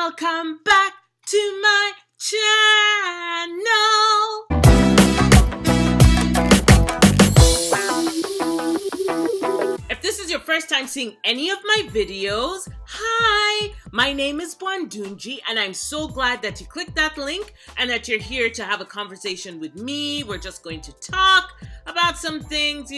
Welcome back to my channel. If this is your first time seeing any of my videos, hi! My name is Bwandungi and I'm so glad that you clicked that link and that you're here to have a conversation with me. We're just going to talk about some things,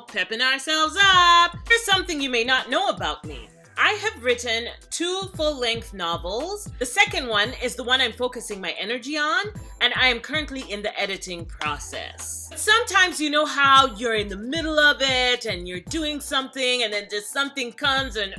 pepping ourselves up. Here's something you may not know about me. I have written 2 full-length novels. The second one is the one I'm focusing my energy on, and I am currently in the editing process. Sometimes you know how you're in the middle of it and you're doing something and then just something comes and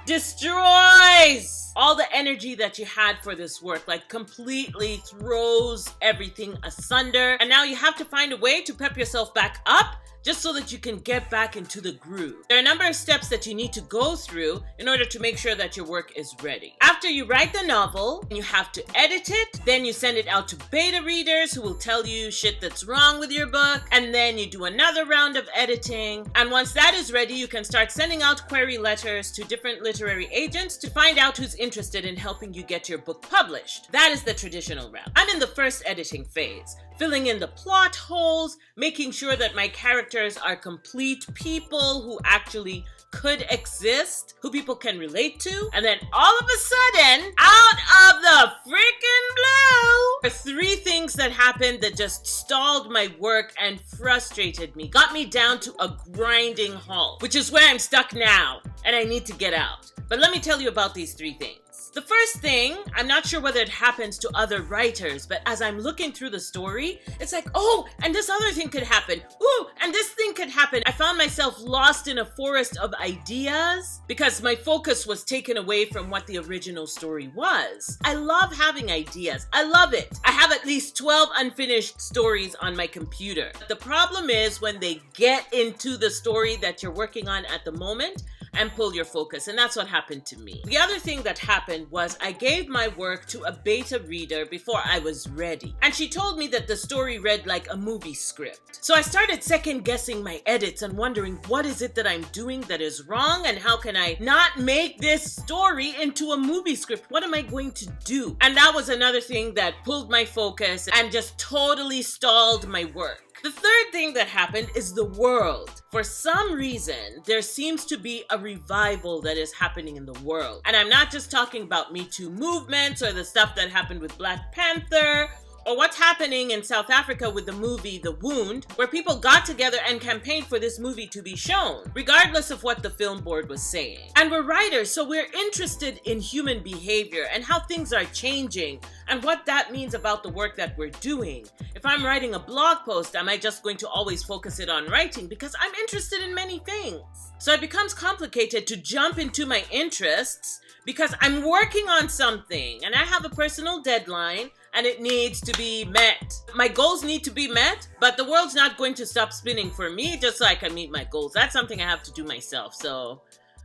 destroys all the energy that you had for this work, like completely throws everything asunder. And now you have to find a way to pep yourself back up just so that you can get back into the groove. There are a number of steps that you need to go through in order to make sure that your work is ready. After you write the novel, you have to edit it, then you send it out to beta readers who will tell you shit that's wrong with your book, and then you do another round of editing. And once that is ready, you can start sending out query letters to different literary agents to find out who's interested in helping you get your book published. That is the traditional route. I'm in the first editing phase, filling in the plot holes, making sure that my characters are complete people who actually could exist, who people can relate to. And then all of a sudden, out of the freaking blue, there are 3 things that happened that just stalled my work and frustrated me, got me down to a grinding halt, which is where I'm stuck now, and I need to get out. But let me tell you about these 3 things. The first thing, I'm not sure whether it happens to other writers, but as I'm looking through the story, it's like, oh, and this other thing could happen. Ooh, and this thing could happen. I found myself lost in a forest of ideas because my focus was taken away from what the original story was. I love having ideas. I love it. I have at least 12 unfinished stories on my computer. The problem is when they get into the story that you're working on at the moment and pull your focus, and that's what happened to me. The other thing that happened was I gave my work to a beta reader before I was ready, and she told me that the story read like a movie script. So I started second guessing my edits and wondering, what is it that I'm doing that is wrong, and how can I not make this story into a movie script? What am I going to do? And that was another thing that pulled my focus and just totally stalled my work. The third thing that happened is the world. For some reason, there seems to be a revival that is happening in the world. And I'm not just talking about Me Too movements or the stuff that happened with Black Panther, or what's happening in South Africa with the movie The Wound, where people got together and campaigned for this movie to be shown, regardless of what the film board was saying. And we're writers, so we're interested in human behavior and how things are changing and what that means about the work that we're doing. If I'm writing a blog post, am I just going to always focus it on writing? Because I'm interested in many things. So it becomes complicated to jump into my interests because I'm working on something and I have a personal deadline and it needs to be met. My goals need to be met, but the world's not going to stop spinning for me just so I can meet my goals. That's something I have to do myself. So,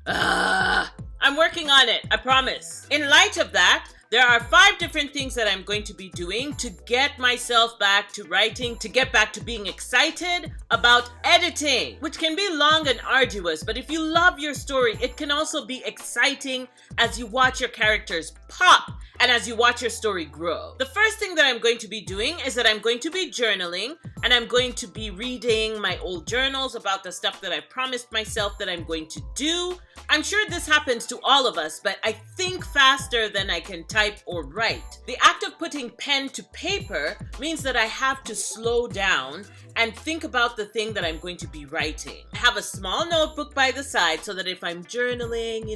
I'm working on it, I promise. In light of that, there are 5 different things that I'm going to be doing to get myself back to writing, to get back to being excited about editing, which can be long and arduous, but if you love your story, it can also be exciting as you watch your characters pop and as you watch your story grow. The first thing that I'm going to be doing is that I'm going to be journaling, and I'm going to be reading my old journals about the stuff that I promised myself that I'm going to do. I'm sure this happens to all of us, but I think faster than I can type or write. The act of putting pen to paper means that I have to slow down and think about the thing that I'm going to be writing. I have a small notebook by the side so that if I'm journaling,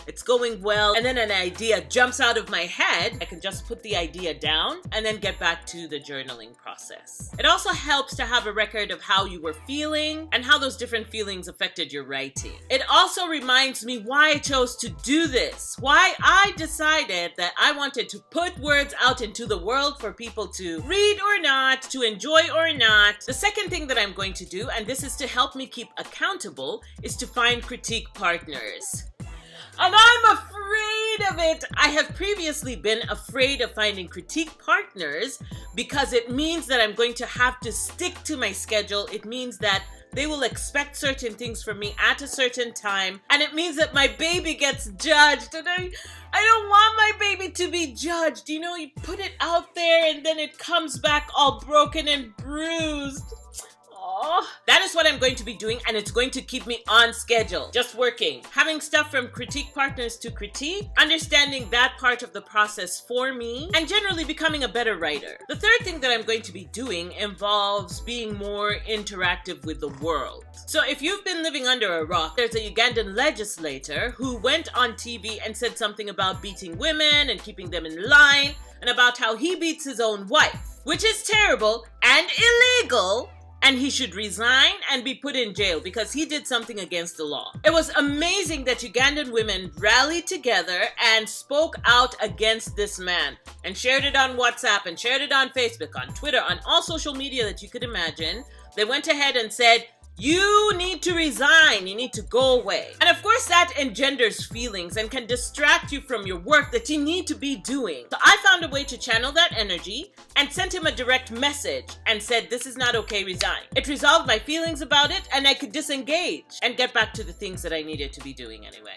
it's going well, and then an idea jumps out of my head, I can just put the idea down and then get back to the journaling process. It also helps to have a record of how you were feeling and how those different feelings affected your writing. It also reminds me why I chose to do this, why I decided that I wanted to put words out into the world for people to read or not, to enjoy or not. The second thing that I'm going to do, and this is to help me keep accountable, is to find critique partners. And I'm afraid of it. I have previously been afraid of finding critique partners because it means that I'm going to have to stick to my schedule. It means that They will expect certain things from me at a certain time, and it means that my baby gets judged. And I don't want my baby to be judged. You know, you put it out there and then it comes back all broken and bruised. Oh, that is what I'm going to be doing, and it's going to keep me on schedule, just working, having stuff from critique partners to critique, understanding that part of the process for me, and generally becoming a better writer. The third thing that I'm going to be doing involves being more interactive with the world. So if you've been living under a rock, there's a Ugandan legislator who went on TV and said something about beating women and keeping them in line, and about how he beats his own wife, which is terrible and illegal. And he should resign and be put in jail because he did something against the law. It was amazing that Ugandan women rallied together and spoke out against this man and shared it on WhatsApp and shared it on Facebook, on Twitter, on all social media that you could imagine. They went ahead and said, you need to resign. You need to go away. And of course that engenders feelings and can distract you from your work that you need to be doing. So I found a way to channel that energy and sent him a direct message and said, this is not okay, resign. It resolved my feelings about it, and I could disengage and get back to the things that I needed to be doing anyway.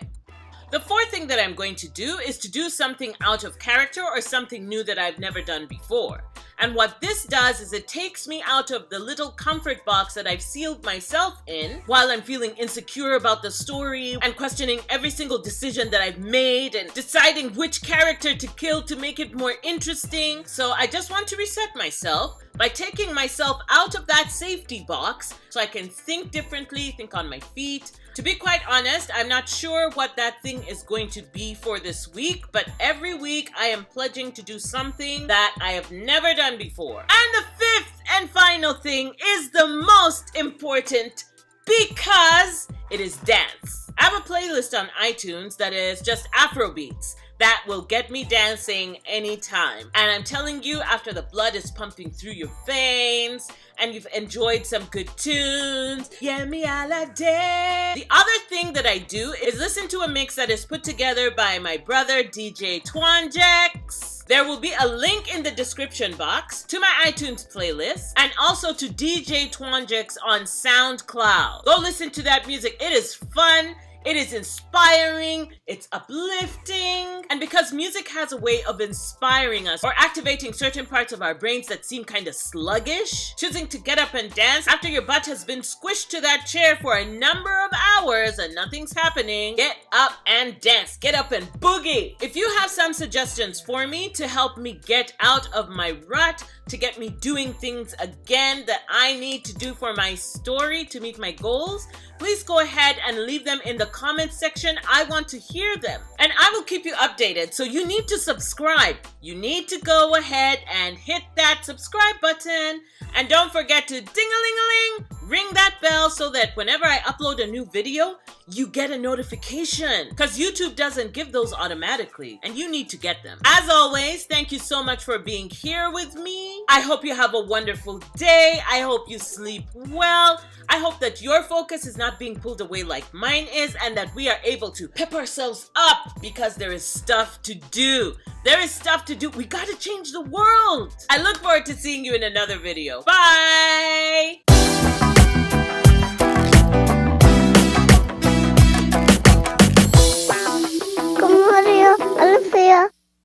The fourth thing that I'm going to do is to do something out of character or something new that I've never done before. And what this does is it takes me out of the little comfort box that I've sealed myself in while I'm feeling insecure about the story and questioning every single decision that I've made and deciding which character to kill to make it more interesting. So I just want to reset myself by taking myself out of that safety box so I can think differently, think on my feet. To be quite honest, I'm not sure what that thing is going to be for this week, but every week I am pledging to do something that I have never done before. And the fifth and final thing is the most important because it is dance. I have a playlist on iTunes that is just Afro beats that will get me dancing anytime. And I'm telling you, after the blood is pumping through your veins and you've enjoyed some good tunes, yeah, me a la day. The other thing that I do is listen to a mix that is put together by my brother DJ Twanjex. There will be a link in the description box to my iTunes playlist and also to DJ Twanjex on SoundCloud. Go listen to that music. It is fun. It is inspiring, it's uplifting, and because music has a way of inspiring us or activating certain parts of our brains that seem kind of sluggish, choosing to get up and dance after your butt has been squished to that chair for a number of hours and nothing's happening, get up and dance, get up and boogie. If you have some suggestions for me to help me get out of my rut, to get me doing things again that I need to do for my story to meet my goals, please go ahead and leave them in the comments section. I want to hear them and I will keep you updated. So you need to subscribe. You need to go ahead and hit that subscribe button, and don't forget to ding-a-ling-a-ling, ring that bell so that whenever I upload a new video, you get a notification, because YouTube doesn't give those automatically and you need to get them. As always, thank you so much for being here with me. I hope you have a wonderful day. I hope you sleep well. I hope that your focus is not being pulled away like mine is, and that we are able to pep ourselves up because there is stuff to do. There is stuff to do. We gotta change the world. I look forward to seeing you in another video. Bye!